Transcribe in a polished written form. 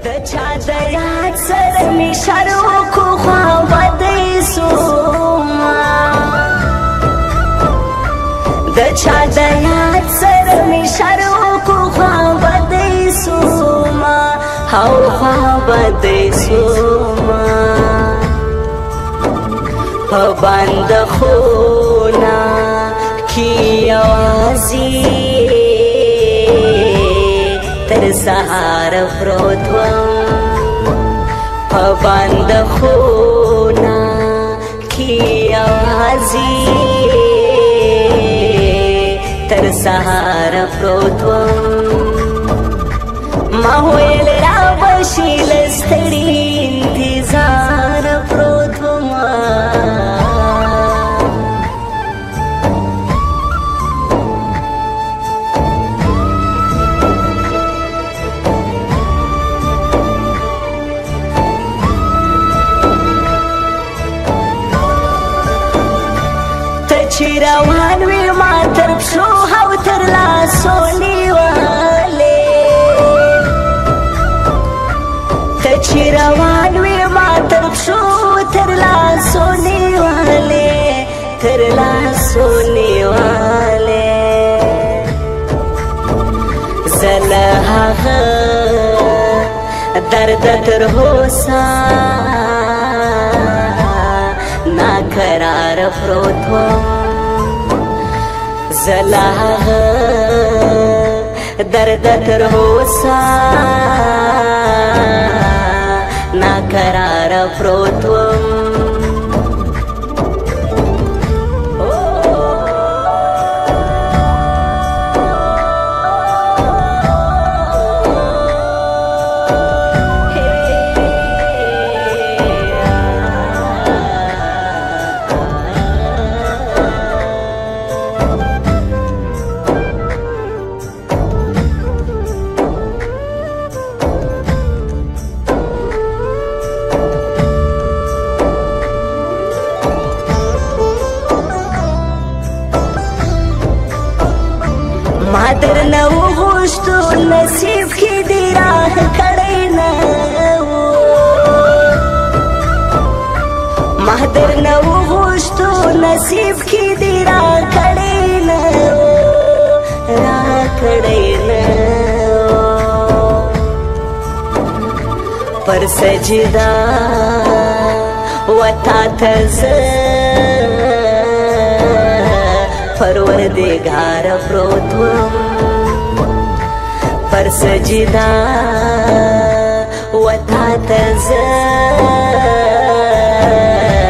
د چا د یاد سره می شروع کو خوا بدې سوما د چا د یاد سره می شروع کو خوا بدې سوما هاو خوا بدې سوما په بند خونا کی اوازی تر سهار پروت وم په بند خونا کی اوازی تر سهار پروت وم ما ویل را بشی لستړي انتظار پروت وم چې روان وي ما تر پښو او تر لاسو نیولې ته چې روان وي ما تر پښو تر لاسو نیولې تر لاسو نیولې زه له هغه درده تر اوسه ناقرار پروت وم زه له هغه درده تر اوسه ناقرار پروت وم ما درنه وغوښتو نصیب کې دې راه کړی نه و ما درنه وغوښتو نصیب کې دې راه کړی نه و راه کړی نه و پر سجده وتا ته زه پروردگار پروت وم پر سجده و تا ته زه